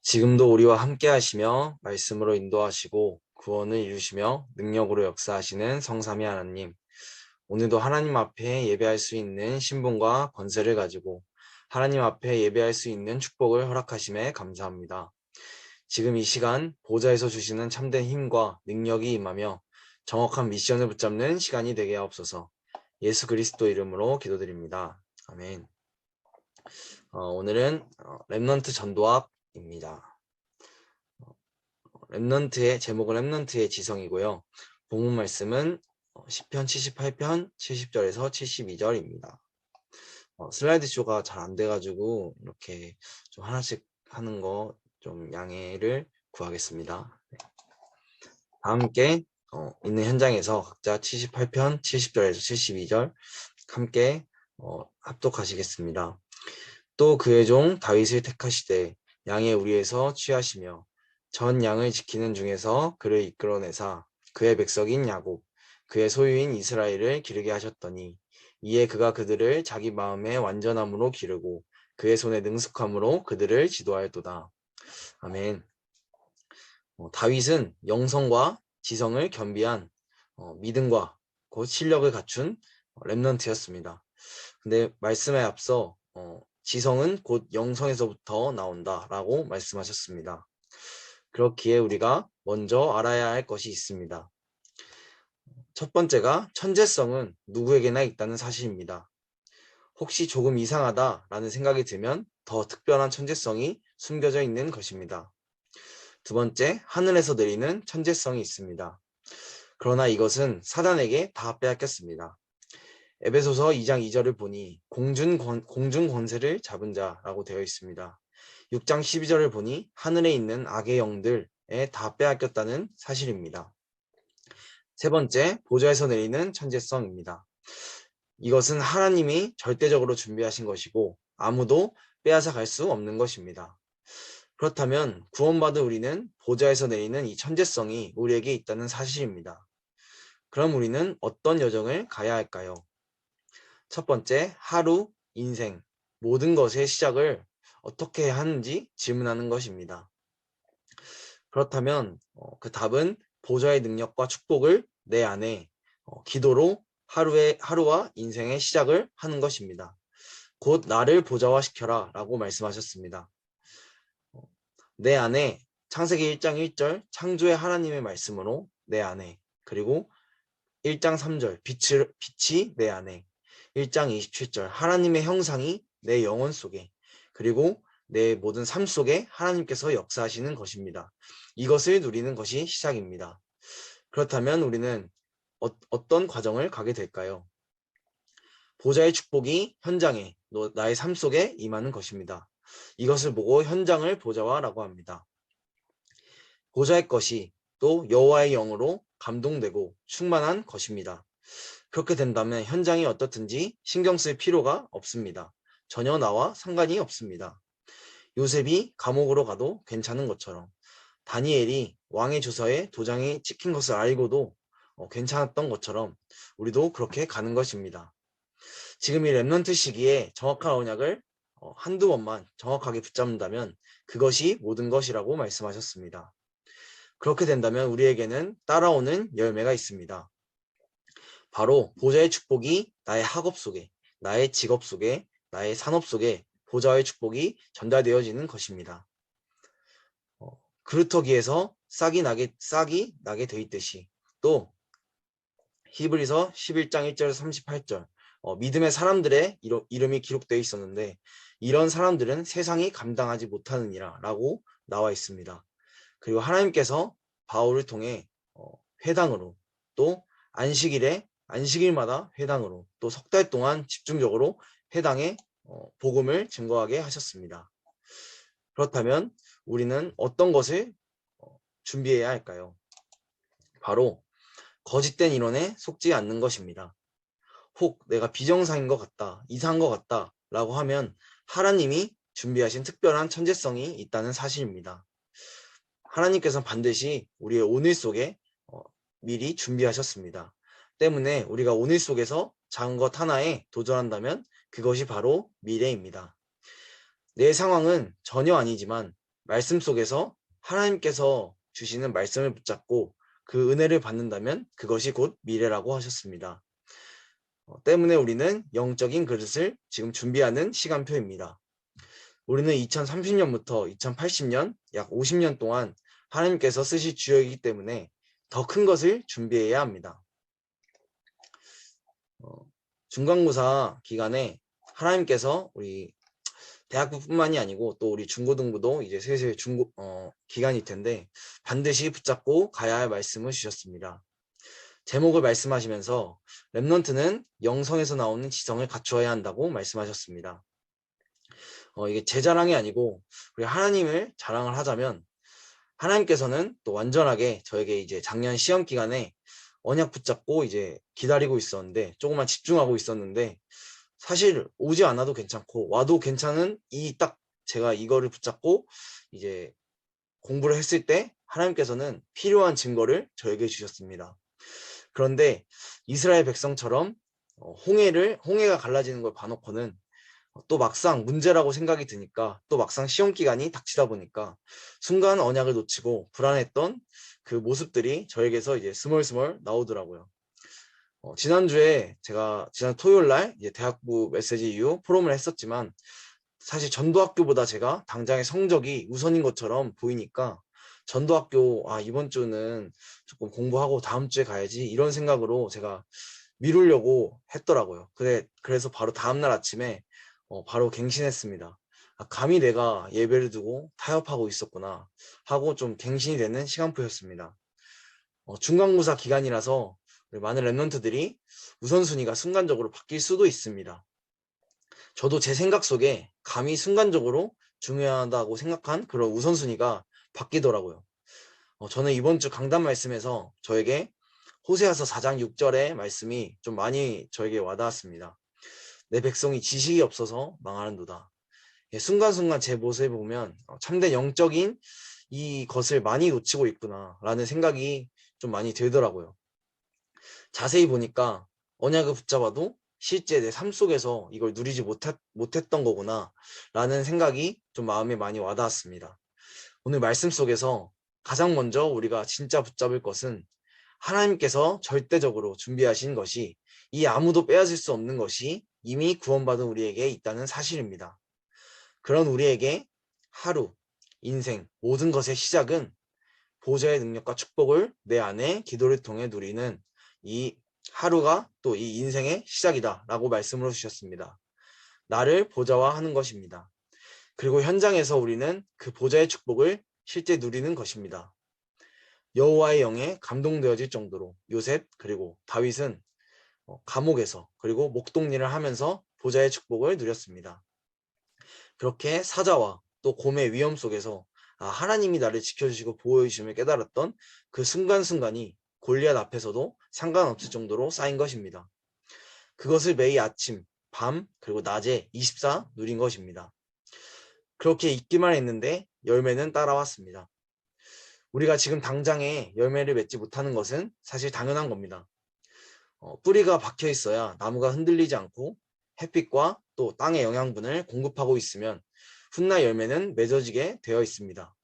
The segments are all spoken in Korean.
지금도 우리와 함께 하시며 말씀으로 인도하시고 구원을 이루시며 능력으로 역사하시는 성삼위 하나님, 오늘도 하나님 앞에 예배할 수 있는 신분과 권세를 가지고 하나님 앞에 예배할 수 있는 축복을 허락하심에 감사합니다. 지금 이 시간 보좌에서 주시는 참된 힘과 능력이 임하며 정확한 미션을 붙잡는 시간이 되게 하옵소서. 예수 그리스도 이름으로 기도드립니다. 아멘. 오늘은 렘넌트 전도학입니다. 렘넌트의 제목은 렘넌트의 지성이고요. 본문 말씀은 시편 78편 70절에서 72절입니다. 슬라이드 쇼가 잘 안 돼가지고 이렇게 좀 하나씩 하는 거 좀 양해를 구하겠습니다. 네. 다 함께 있는 현장에서 각자 78편 70절에서 72절 함께 합독하시겠습니다. 또 그의 종 다윗을 택하시되 양의 우리에서 취하시며 전 양을 지키는 중에서 그를 이끌어내사 그의 백성인 야곱 그의 소유인 이스라엘을 기르게 하셨더니 이에 그가 그들을 자기 마음의 완전함으로 기르고 그의 손의 능숙함으로 그들을 지도하였도다. 아멘. 다윗은 영성과 지성을 겸비한 믿음과 곧 실력을 갖춘 렘넌트였습니다. 근데 말씀에 앞서 지성은 곧 영성에서부터 나온다라고 말씀하셨습니다. 그렇기에 우리가 먼저 알아야 할 것이 있습니다. 첫 번째가 천재성은 누구에게나 있다는 사실입니다. 혹시 조금 이상하다라는 생각이 들면 더 특별한 천재성이 숨겨져 있는 것입니다. 두 번째, 하늘에서 내리는 천재성이 있습니다. 그러나 이것은 사단에게 다 빼앗겼습니다. 에베소서 2장 2절을 보니 공중 권세를 잡은 자라고 되어 있습니다. 6장 12절을 보니 하늘에 있는 악의 영들에 다 빼앗겼다는 사실입니다. 세 번째, 보좌에서 내리는 천재성입니다. 이것은 하나님이 절대적으로 준비하신 것이고 아무도 빼앗아 갈 수 없는 것입니다. 그렇다면 구원받은 우리는 보좌에서 내리는 이 천재성이 우리에게 있다는 사실입니다. 그럼 우리는 어떤 여정을 가야 할까요? 첫 번째, 하루, 인생, 모든 것의 시작을 어떻게 하는지 질문하는 것입니다. 그렇다면 그 답은 보좌의 능력과 축복을 내 안에 기도로 하루와 인생의 시작을 하는 것입니다. 곧 나를 보좌화시켜라 라고 말씀하셨습니다. 내 안에 창세기 1장 1절 창조의 하나님의 말씀으로 내 안에, 그리고 1장 3절 빛이 내 안에, 1장 27절 하나님의 형상이 내 영혼 속에, 그리고 내 모든 삶 속에 하나님께서 역사하시는 것입니다. 이것을 누리는 것이 시작입니다. 그렇다면 우리는 어떤 과정을 가게 될까요? 보좌의 축복이 현장에, 나의 삶 속에 임하는 것입니다. 이것을 보고 현장을 보좌화라고 합니다. 보좌의 것이 또 여호와의 영으로 감동되고 충만한 것입니다. 그렇게 된다면 현장이 어떻든지 신경 쓸 필요가 없습니다. 전혀 나와 상관이 없습니다. 요셉이 감옥으로 가도 괜찮은 것처럼, 다니엘이 왕의 조서에 도장이 찍힌 것을 알고도 괜찮았던 것처럼 우리도 그렇게 가는 것입니다. 지금 이 렘넌트 시기에 정확한 언약을 한두 번만 정확하게 붙잡는다면 그것이 모든 것이라고 말씀하셨습니다. 그렇게 된다면 우리에게는 따라오는 열매가 있습니다. 바로 보좌의 축복이 나의 학업 속에, 나의 직업 속에, 나의 산업 속에 보좌의 축복이 전달되어지는 것입니다. 그루터기에서 싹이 나게 돼 있듯이, 또 히브리서 11장 1절 38절 믿음의 사람들의 이름이 기록되어 있었는데 이런 사람들은 세상이 감당하지 못하느니라 라고 나와 있습니다. 그리고 하나님께서 바울을 통해 회당으로, 또 안식일마다 회당으로, 또 석 달 동안 집중적으로 회당에 복음을 증거하게 하셨습니다. 그렇다면 우리는 어떤 것을 준비해야 할까요? 바로 거짓된 이론에 속지 않는 것입니다. 혹 내가 비정상인 것 같다, 이상한 것 같다 라고 하면 하나님이 준비하신 특별한 천재성이 있다는 사실입니다. 하나님께서는 반드시 우리의 오늘 속에 미리 준비하셨습니다. 때문에 우리가 오늘 속에서 작은 것 하나에 도전한다면 그것이 바로 미래입니다. 내 상황은 전혀 아니지만 말씀 속에서 하나님께서 주시는 말씀을 붙잡고 그 은혜를 받는다면 그것이 곧 미래라고 하셨습니다. 때문에 우리는 영적인 그릇을 지금 준비하는 시간표입니다. 우리는 2030년부터 2080년 약 50년 동안 하나님께서 쓰실 주역이기 때문에 더 큰 것을 준비해야 합니다. 중간고사 기간에 하나님께서 우리 대학부뿐만이 아니고 또 우리 중고등부도 이제 슬슬 기간일 텐데 반드시 붙잡고 가야 할 말씀을 주셨습니다. 제목을 말씀하시면서 렘넌트는 영성에서 나오는 지성을 갖추어야 한다고 말씀하셨습니다. 이게 제 자랑이 아니고 우리 하나님을 자랑을 하자면 하나님께서는 또 완전하게 저에게 이제 작년 시험 기간에 언약 붙잡고 이제 기다리고 있었는데 조금만 집중하고 있었는데 사실 오지 않아도 괜찮고 와도 괜찮은 딱 제가 이거를 붙잡고 이제 공부를 했을 때 하나님께서는 필요한 증거를 저에게 주셨습니다. 그런데 이스라엘 백성처럼 홍해가 갈라지는 걸 봐놓고는 또 막상 문제라고 생각이 드니까 또 막상 시험 기간이 닥치다 보니까 순간 언약을 놓치고 불안했던 그 모습들이 저에게서 이제 스멀스멀 나오더라고요. 지난주에 제가 지난 토요일 날 이제 대학부 메시지 이후 포럼을 했었지만 사실 전도학교보다 제가 당장의 성적이 우선인 것처럼 보이니까 전도학교 이번 주는 조금 공부하고 다음 주에 가야지 이런 생각으로 제가 미루려고 했더라고요. 그래서 바로 다음날 아침에 바로 갱신했습니다. 감히 내가 예배를 두고 타협하고 있었구나 하고 좀 갱신이 되는 시간표였습니다. 중간고사 기간이라서 많은 랩런트들이 우선순위가 순간적으로 바뀔 수도 있습니다. 저도 제 생각 속에 감히 순간적으로 중요하다고 생각한 그런 우선순위가 바뀌더라고요. 저는 이번 주 강단 말씀에서 저에게 호세아서 4장 6절의 말씀이 좀 많이 저에게 와닿았습니다. 내 백성이 지식이 없어서 망하는도다. 순간순간 제 모습을 보면 참된 영적인 이것을 많이 놓치고 있구나 라는 생각이 좀 많이 들더라고요. 자세히 보니까 언약을 붙잡아도 실제 내 삶 속에서 이걸 누리지 못했던 거구나 라는 생각이 좀 마음에 많이 와닿았습니다. 오늘 말씀 속에서 가장 먼저 우리가 진짜 붙잡을 것은 하나님께서 절대적으로 준비하신 것이 이 아무도 빼앗을 수 없는 것이 이미 구원받은 우리에게 있다는 사실입니다. 그런 우리에게 하루, 인생, 모든 것의 시작은 보좌의 능력과 축복을 내 안에 기도를 통해 누리는 이 하루가 또 이 인생의 시작이다 라고 말씀을 주셨습니다. 나를 보좌화하는 것입니다. 그리고 현장에서 우리는 그 보좌의 축복을 실제 누리는 것입니다. 여호와의 영에 감동되어질 정도로 요셉 그리고 다윗은 감옥에서 그리고 목동리를 하면서 보좌의 축복을 누렸습니다. 그렇게 사자와 또 곰의 위험 속에서 하나님이 나를 지켜주시고 보호해주심을 깨달았던 그 순간순간이 골리앗 앞에서도 상관없을 정도로 쌓인 것입니다. 그것을 매일 아침, 밤, 그리고 낮에 24 누린 것입니다. 그렇게 있기만 했는데 열매는 따라왔습니다. 우리가 지금 당장에 열매를 맺지 못하는 것은 사실 당연한 겁니다. 뿌리가 박혀 있어야 나무가 흔들리지 않고 햇빛과 또 땅의 영양분을 공급하고 있으면 훗날 열매는 맺어지게 되어 있습니다.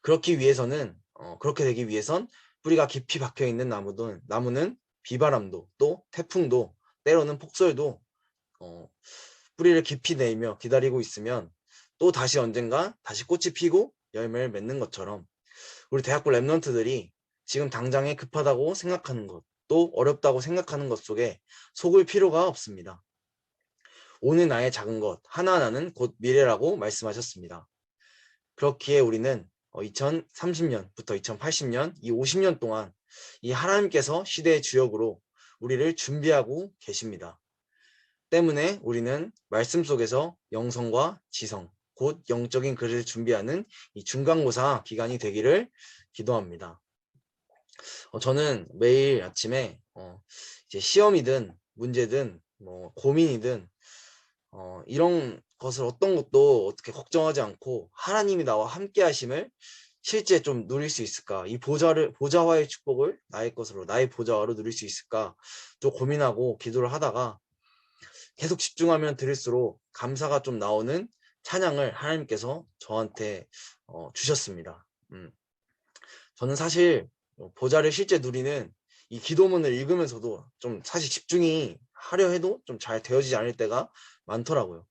그렇게 되기 위해선 뿌리가 깊이 박혀 있는 나무는 비바람도 또 태풍도 때로는 폭설도 뿌리를 깊이 내며 기다리고 있으면 또 다시 언젠가 다시 꽃이 피고 열매를 맺는 것처럼 우리 대학부 랩런트들이 지금 당장에 급하다고 생각하는 것, 또 어렵다고 생각하는 것 속에 속을 필요가 없습니다. 오늘 나의 작은 것 하나하나는 곧 미래라고 말씀하셨습니다. 그렇기에 우리는 2030년부터 2080년 이 50년 동안 이 하나님께서 시대의 주역으로 우리를 준비하고 계십니다. 때문에 우리는 말씀 속에서 영성과 지성, 곧 영적인 글을 준비하는 이 중간고사 기간이 되기를 기도합니다. 저는 매일 아침에 이제 시험이든 문제든 고민이든 이런 것을 어떤 것도 어떻게 걱정하지 않고 하나님이 나와 함께 하심을 실제 좀 누릴 수 있을까? 이 보좌와의 축복을 나의 보좌와로 누릴 수 있을까? 좀 고민하고 기도를 하다가 계속 집중하면 들을수록 감사가 좀 나오는 찬양을 하나님께서 저한테 주셨습니다. 저는 사실 보좌를 실제 누리는 이 기도문을 읽으면서도 좀 사실 집중이 하려 해도 좀 잘 되어지지 않을 때가 많더라고요.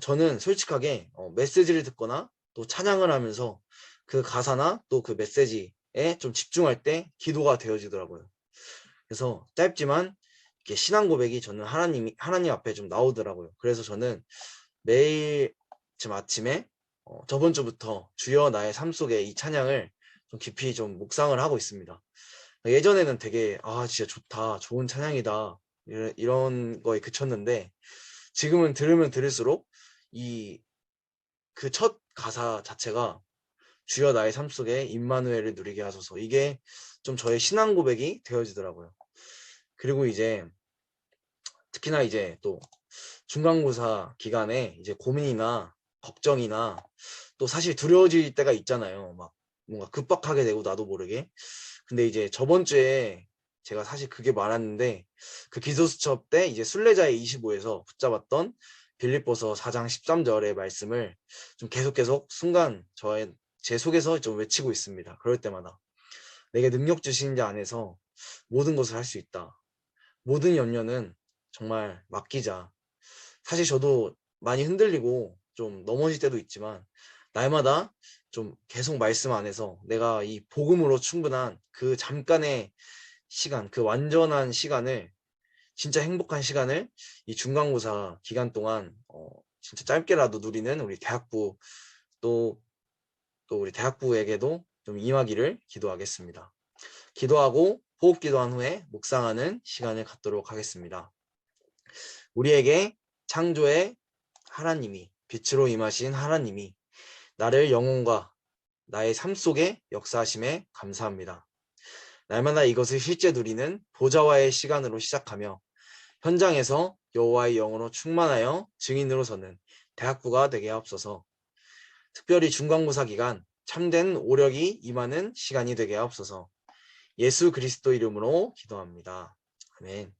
저는 솔직하게 메시지를 듣거나 또 찬양을 하면서 그 가사나 또 그 메시지에 좀 집중할 때 기도가 되어지더라고요. 그래서 짧지만 이렇게 신앙 고백이 저는 하나님 앞에 좀 나오더라고요. 그래서 저는 매일 아침에 저번 주부터 주여 나의 삶 속에 이 찬양을 좀 깊이 좀 묵상을 하고 있습니다. 예전에는 되게 진짜 좋다, 좋은 찬양이다 이런 거에 그쳤는데 지금은 들으면 들을수록 이 그 첫 가사 자체가 주여 나의 삶 속에 임마누엘을 누리게 하소서, 이게 좀 저의 신앙 고백이 되어지더라고요. 그리고 이제 특히나 이제 또 중간고사 기간에 이제 고민이나 걱정이나 또 사실 두려워질 때가 있잖아요. 막 뭔가 급박하게 되고 나도 모르게. 근데 이제 저번 주에 제가 사실 그게 많았는데 그 기도수첩 때 이제 순례자의 25에서 붙잡았던 빌립보서 4장 13절의 말씀을 좀 계속 순간 제 속에서 좀 외치고 있습니다. 그럴 때마다 내게 능력 주신 자 안에서 모든 것을 할 수 있다. 모든 염려는 정말 맡기자. 사실 저도 많이 흔들리고 좀 넘어질 때도 있지만 날마다 좀 계속 말씀 안에서 내가 이 복음으로 충분한 그 잠깐의 시간, 그 완전한 시간을, 진짜 행복한 시간을 이 중간고사 기간 동안 진짜 짧게라도 누리는 우리 대학부 또 우리 대학부에게도 좀 임하기를 기도하겠습니다. 기도하고 호흡 기도한 후에 묵상하는 시간을 갖도록 하겠습니다. 우리에게 창조의 하나님이, 빛으로 임하신 하나님이 나를 영혼과 나의 삶 속에 역사하심에 감사합니다. 날마다 이것을 실제 누리는 보좌와의 시간으로 시작하며 현장에서 여호와의 영으로 충만하여 증인으로 서는 대학부가 되게 하옵소서. 특별히 중간고사 기간 참된 오력이 임하는 시간이 되게 하옵소서. 예수 그리스도 이름으로 기도합니다. 아멘.